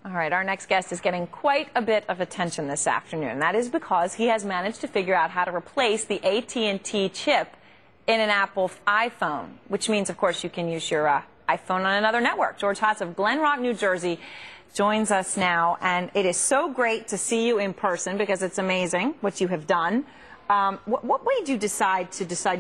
All right, our next guest is getting quite a bit of attention this afternoon. That is because he has managed to figure out how to replace the AT&T chip in an Apple iPhone, which means, of course, you can use your iPhone on another network. George Hotz of Glen Rock, New Jersey, joins us now, and it is so great to see you in person because it's amazing what you have done. What made you decide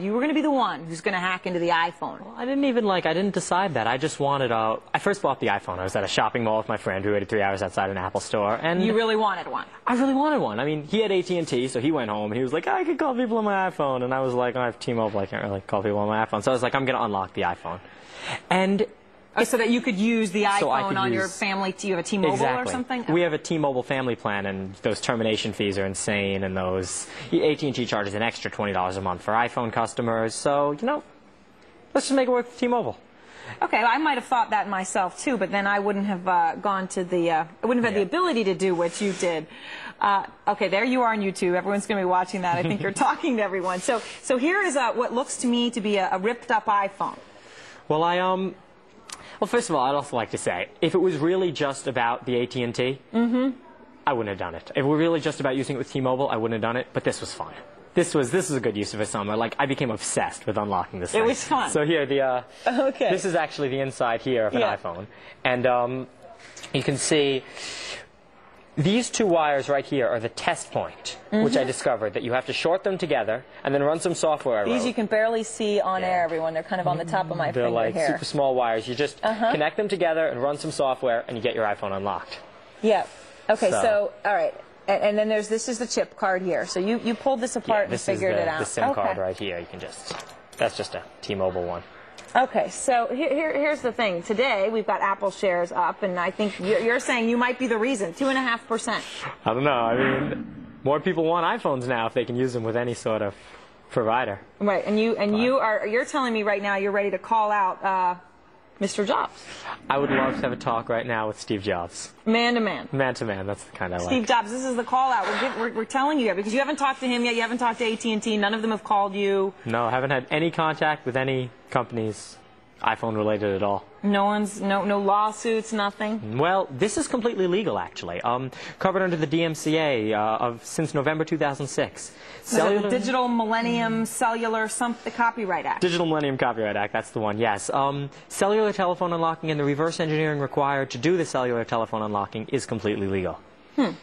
you were going to be the one who's going to hack into the iPhone? Well, I didn't decide that. I just wanted I first bought the iPhone. I was at a shopping mall with my friend who waited 3 hours outside an Apple store. And you really wanted one? I really wanted one. I mean, he had AT&T, so he went home and he was like, I could call people on my iPhone. And I was like, I have T-Mobile, I can't really call people on my iPhone. So I was like, I'm going to unlock the iPhone. And so that you could use the iPhone on your family. Do you have a T-Mobile or something? We have a T-Mobile family plan, and those termination fees are insane, and those AT&T charges an extra $20 a month for iPhone customers. So, you know, let's just make it work with T-Mobile. Okay, well, I might have thought that myself too, but then I wouldn't have gone to the. I wouldn't have had the ability to do what you did. Okay, there you are on YouTube. Everyone's going to be watching that. I think you're talking to everyone. So here is what looks to me to be a ripped-up iPhone. Well, Well, first of all, I'd also like to say, if it was really just about the AT&T, I wouldn't have done it. If it were really just about using it with T-Mobile, I wouldn't have done it, but this was fun. This was a good use of a summer. Like, I became obsessed with unlocking this thing. It was fun. So here, okay. This is actually the inside here of an iPhone. And you can see these two wires right here are the test point, which I discovered, that you have to short them together and then run some software. These you can barely see on air, everyone. They're kind of on the top of my finger here. They're like super small wires. You just connect them together and run some software, and you get your iPhone unlocked. Yeah. Okay, so all right. And then this is the chip card here. So you pulled this apart and figured it out. This is the SIM card right here. You can that's just a T-Mobile one. Okay, so here's the thing. Today, we've got Apple shares up, and I think you're saying you might be the reason, 2.5%. I don't know. I mean, more people want iPhones now if they can use them with any sort of provider. Right, and you're telling me right now you're ready to call out Mr. Jobs. I would love to have a talk right now with Steve Jobs. Man to man. Man to man, that's the kind I like. Steve Jobs, this is the call out. We're telling you here because you haven't talked to him yet. You haven't talked to AT&T. None of them have called you. No, I haven't had any contact with any companies iPhone related at all. No lawsuits, nothing? Well, this is completely legal, actually. Covered under the DMCA since November 2006. The Digital Millennium Cellular the Copyright Act. Digital Millennium Copyright Act, that's the one, yes. Cellular telephone unlocking and the reverse engineering required to do the cellular telephone unlocking is completely legal.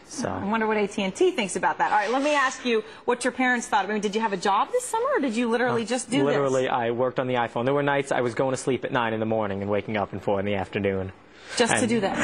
So I wonder what AT&T thinks about that. All right, let me ask you what your parents thought. I mean, did you have a job this summer, or did you literally just do this? Literally, I worked on the iPhone. There were nights I was going to sleep at 9 in the morning and waking up at 4 in the afternoon. Just to do this?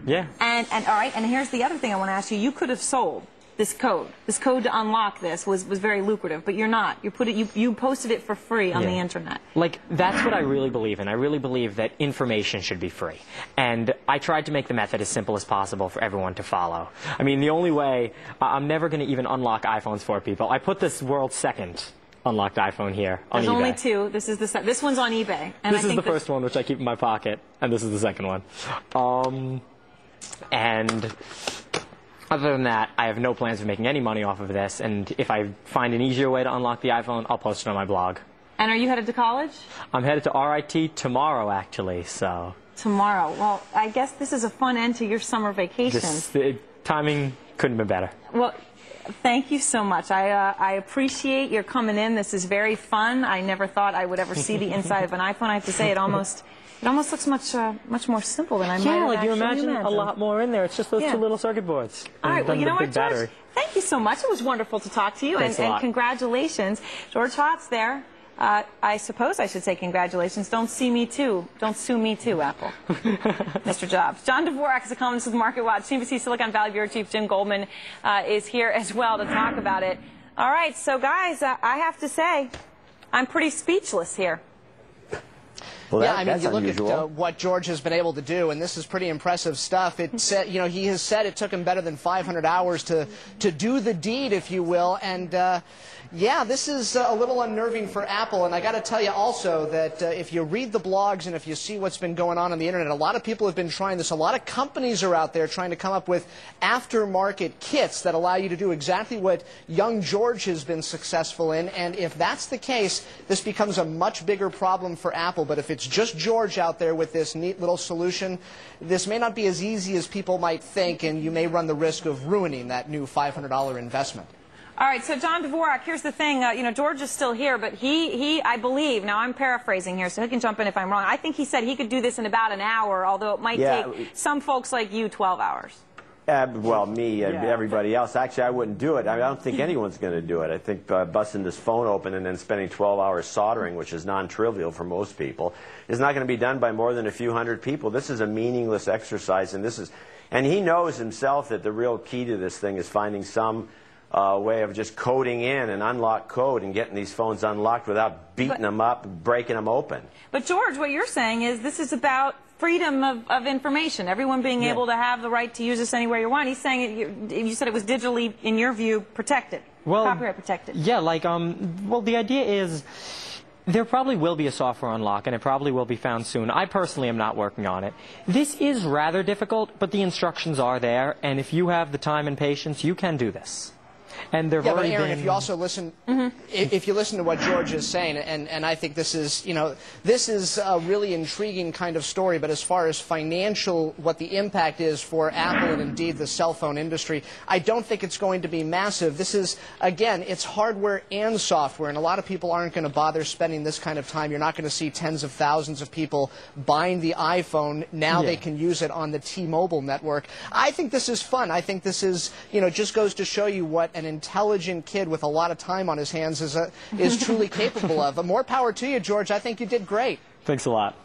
Yeah. And all right, and here's the other thing I want to ask you. You could have sold this code. This code to unlock this was very lucrative, but you're not. You posted it for free on the internet. Like, that's what I really believe in. I really believe that information should be free. And I tried to make the method as simple as possible for everyone to follow. I mean, the only way, I'm never going to even unlock iPhones for people. I put this world's second unlocked iPhone here on eBay. There's only two. This one's on eBay. And this is the first one, which I keep in my pocket, and this is the second one. And other than that, I have no plans of making any money off of this, and if I find an easier way to unlock the iPhone, I'll post it on my blog. And are you headed to college? I'm headed to RIT tomorrow, actually, so. Tomorrow. Well, I guess this is a fun end to your summer vacation. The timing couldn't have been better. Well, thank you so much. I appreciate your coming in. This is very fun. I never thought I would ever see the inside of an iPhone. I have to say, it almost looks much more simple than I might have like you imagine a lot more in there. It's just those two little circuit boards. All right, well, you know what, George? Battery. Thank you so much. It was wonderful to talk to you, and congratulations. George Hotz there. I suppose I should say congratulations. Don't sue me too, Apple. Mr. Jobs. John Dvorak is a columnist with Market Watch. CNBC Silicon Valley Bureau Chief Jim Goldman is here as well to talk about it. All right, so guys, I have to say, I'm pretty speechless here. Well, yeah, I mean, you look at what George has been able to do, and this is pretty impressive stuff. It said, you know, he has said it took him better than 500 hours to do the deed, if you will, and yeah, this is a little unnerving for Apple, and I got to tell you also that if you read the blogs and if you see what's been going on the internet, a lot of people have been trying this. A lot of companies are out there trying to come up with aftermarket kits that allow you to do exactly what young George has been successful in, and if that's the case, this becomes a much bigger problem for Apple. But if it's it's just George out there with this neat little solution. This may not be as easy as people might think, and you may run the risk of ruining that new $500 investment. All right, so John Dvorak, here's the thing. You know, George is still here, but he, I believe, now I'm paraphrasing here, so he can jump in if I'm wrong. I think he said he could do this in about an hour, although it might take some folks like you 12 hours. Well, me and everybody else. Actually, I wouldn't do it. I mean, I don't think anyone's going to do it. I think busting this phone open and then spending 12 hours soldering, which is non-trivial for most people, is not going to be done by more than a few hundred people. This is a meaningless exercise, and he knows himself that the real key to this thing is finding some way of just coding in an unlocked code and getting these phones unlocked without beating them up and breaking them open. But George, what you're saying is this is about freedom of information, everyone being able to have the right to use this anywhere you want. He's saying you said it was digitally, in your view, protected, copyright protected. Yeah, like, well, the idea is there probably will be a software unlock, and it probably will be found soon. I personally am not working on it. This is rather difficult, but the instructions are there, and if you have the time and patience, you can do this. And but Aaron, if you also listen, if you listen to what George is saying, and I think this is, you know, this is a really intriguing kind of story. But as far as financial, what the impact is for Apple and indeed the cell phone industry, I don't think it's going to be massive. This is, again, it's hardware and software, and a lot of people aren't going to bother spending this kind of time. You're not going to see tens of thousands of people buying the iPhone. Now they can use it on the T-Mobile network. I think this is fun. I think this is, you know, just goes to show you what an intelligent kid with a lot of time on his hands is truly capable of. More power to you, George. I think you did great. Thanks a lot.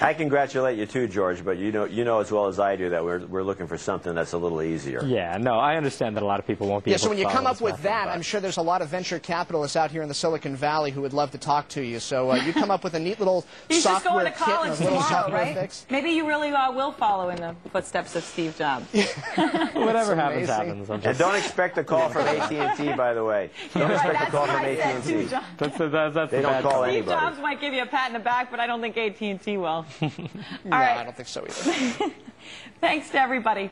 I congratulate you too, George, but you know as well as I do that we're looking for something that's a little easier. Yeah, no, I understand that a lot of people won't be able to so when you come up with method, that, I'm sure there's a lot of venture capitalists out here in the Silicon Valley who would love to talk to you. So you come up with a neat little software kit and a little software fix. Maybe you really will follow in the footsteps of Steve Jobs. Whatever happens, happens. And don't expect a call from AT&T, by the way. Don't expect a call from AT&T. They don't call anybody. Steve Jobs might give you a pat in the back, but I don't think AT&T will. No, I don't think so either. Thanks to everybody.